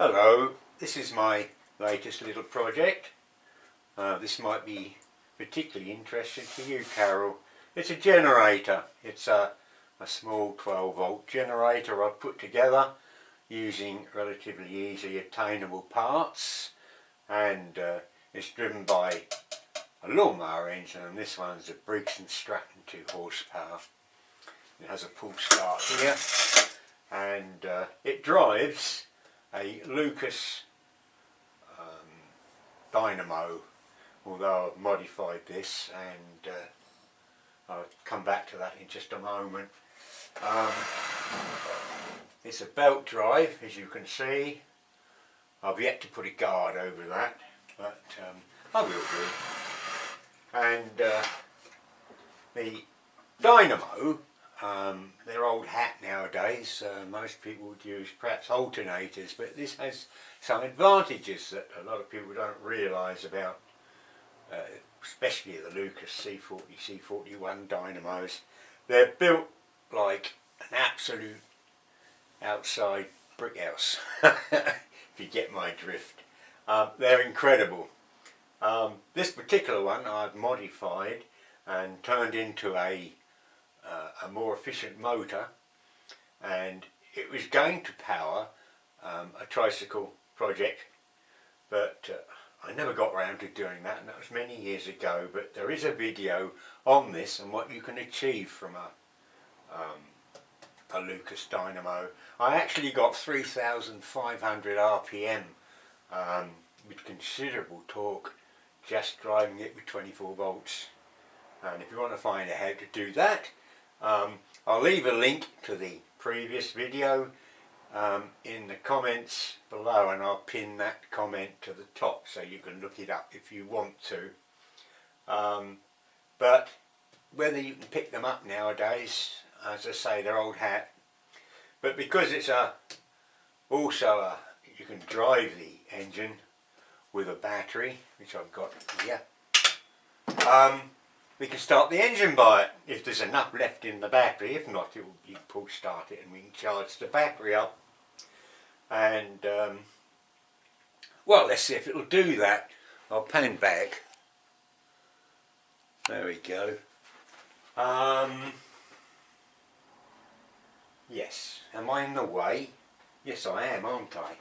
Hello, this is my latest little project. This might be particularly interesting to you, Carol. It's a generator. It's a small 12-volt generator I've put together using relatively easily attainable parts, and it's driven by a lawnmower engine, and this one's a Briggs & Stratton 2 horsepower. It has a pull start here, and it drives a Lucas dynamo, although I've modified this, and I'll come back to that in just a moment. It's a belt drive, as you can see. I've yet to put a guard over that, but I will do. And the dynamo, they're old hat nowadays. Most people would use perhaps alternators, but this has some advantages that a lot of people don't realise about, especially the Lucas C40, C41 dynamos. They're built like an absolute outside brick house, if you get my drift. They're incredible. This particular one I've modified and turned into a more efficient motor, and it was going to power a tricycle project, but I never got around to doing that, and that was many years ago. But there is a video on this and what you can achieve from a Lucas dynamo. I actually got 3,500 RPM with considerable torque just driving it with 24 volts. And if you want to find out how to do that, I'll leave a link to the previous video in the comments below, and I'll pin that comment to the top so you can look it up if you want to. But whether you can pick them up nowadays, as I say, they're old hat. But because it's you can drive the engine with a battery, which I've got here. We can start the engine by it if there's enough left in the battery. If not, it will be pull start it and we can charge the battery up. And well, let's see if it'll do that. I'll pan back. There we go. Yes, am I in the way? Yes, I am, aren't I?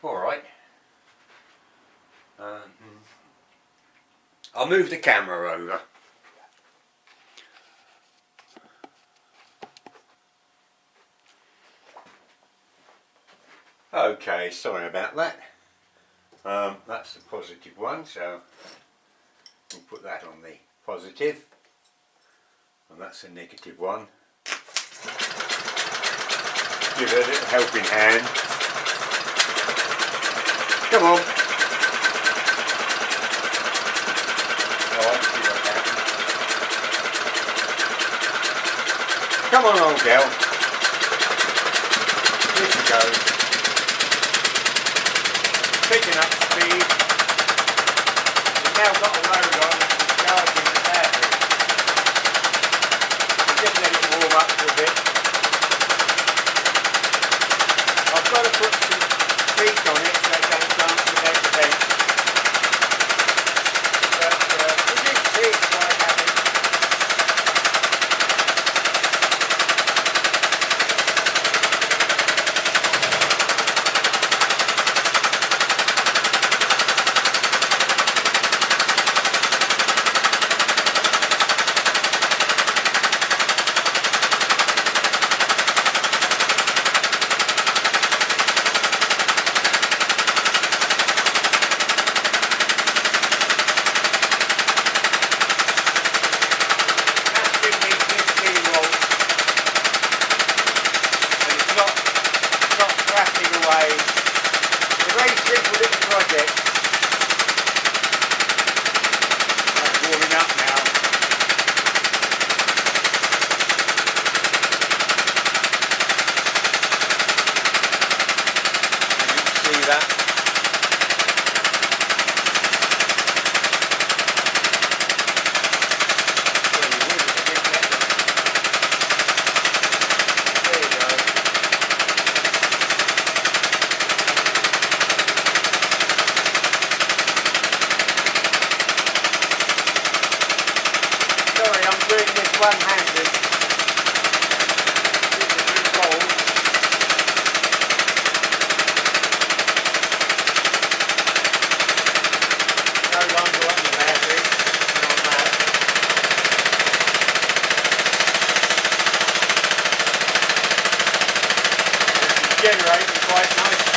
Alright. I'll move the camera over. Okay, sorry about that. That's the positive one, so we'll put that on the positive, and that's the negative one. Give it a little helping hand. Come on. See what happens. Come on, old girl. Here she goes. Picking up speed. We've now got a load on and charging the battery. Just let it warm up for a bit. I've got to put some feet on it so it don't dance without the bench. But as you can see, it's quite happy. generating quite nicely.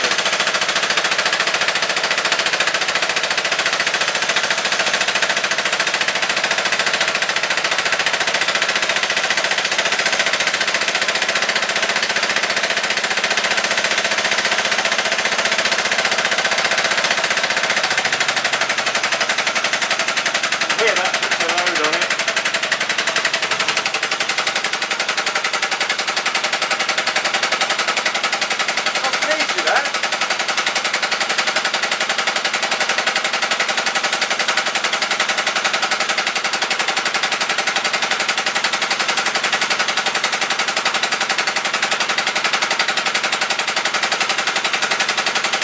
Here, that puts the load on it. I'm pleased with that.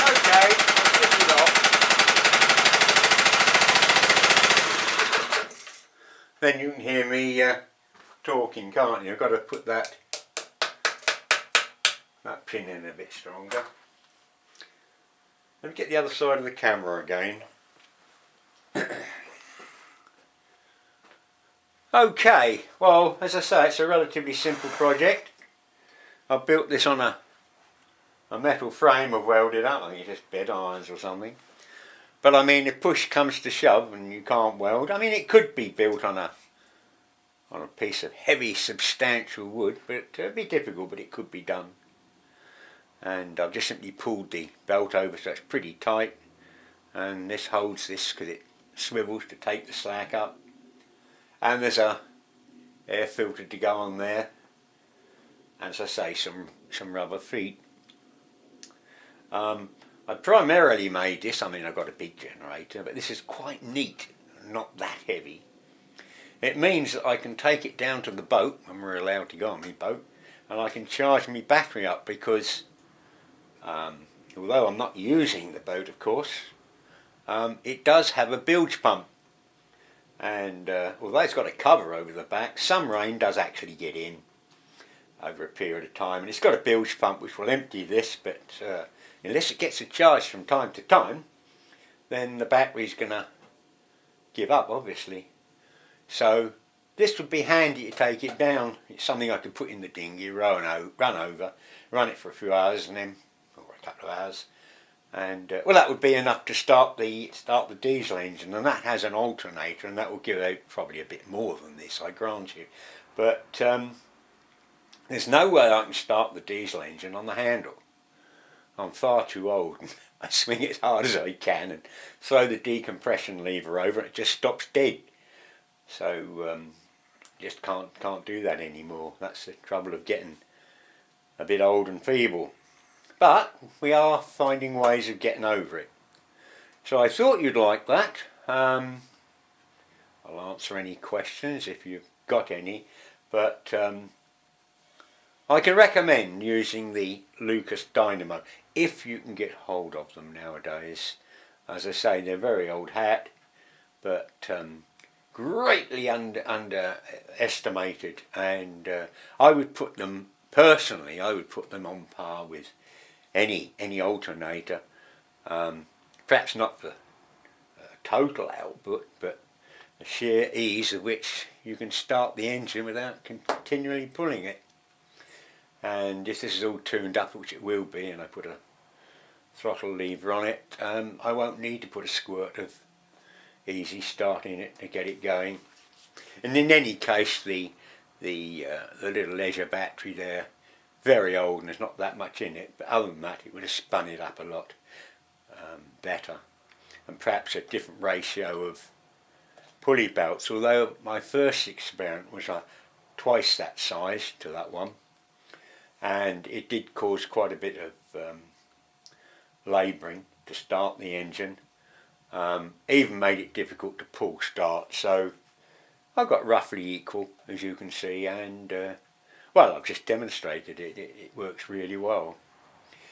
Okay, I'll flip it off. Then you can hear me talking, can't you? I've got to put that pin in a bit stronger. Let me get the other side of the camera again. Okay, well, as I say, it's a relatively simple project. I've built this on a metal frame I've welded up. I think it's just bed irons or something. But I mean, if push comes to shove and you can't weld, I mean, it could be built on a piece of heavy, substantial wood, but it'd be difficult, but it could be done. And I've just simply pulled the belt over so it's pretty tight, and this holds this because it swivels to take the slack up, and there's a air filter to go on there, and as I say, some rubber feet. I primarily made this, I mean, I've got a big generator, but this is quite neat, not that heavy. It means that I can take it down to the boat when we're allowed to go on my boat, and I can charge my battery up because although I'm not using the boat, of course, it does have a bilge pump, and although it's got a cover over the back, some rain does actually get in over a period of time, and it's got a bilge pump which will empty this, but unless it gets a charge from time to time, then the battery's going to give up, obviously. So this would be handy to take it down. It's something I could put in the dinghy, run over, run it for a few hours, and then, or a couple of hours, and well, that would be enough to start the diesel engine, and that has an alternator, and that will give out probably a bit more than this, I grant you. But there's no way I can start the diesel engine on the handle. I'm far too old. I swing it as hard as I can and throw the decompression lever over, and it just stops dead. So just can't do that anymore. That's the trouble of getting a bit old and feeble. But we are finding ways of getting over it. So I thought you'd like that. I'll answer any questions if you've got any. But I can recommend using the Lucas Dynamo if you can get hold of them nowadays. As I say, they're very old hat, but greatly underestimated, and I would put them, personally, I would put them on par with any alternator. Perhaps not for total output, but the sheer ease of which you can start the engine without continually pulling it. And if this is all tuned up, which it will be, and I put a throttle lever on it, I won't need to put a squirt of easy start in it to get it going. And in any case, the little leisure battery there, very old, and there's not that much in it, but other than that, it would have spun it up a lot better, and perhaps a different ratio of pulley belts, although my first experiment was twice that size to that one, and it did cause quite a bit of labouring to start the engine. Even made it difficult to pull start, so I got roughly equal, as you can see, and well, I've just demonstrated it. It works really well,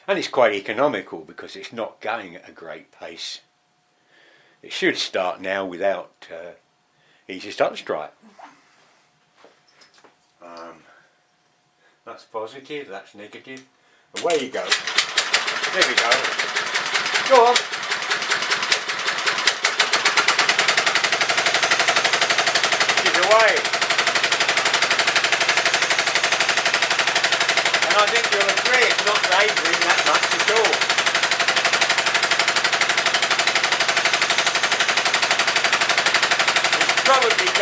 and it's quite economical because it's not going at a great pace. It should start now without easy start stripe. That's positive, that's negative. Away you go. There we go. Go on. Away. And I think you'll agree it's not labouring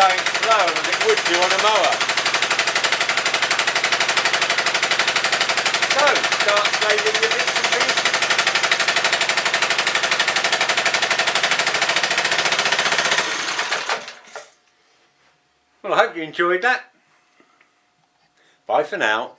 going slower than it would do on a mower. So, start saving your bits and pieces. Well, I hope you enjoyed that. Bye for now.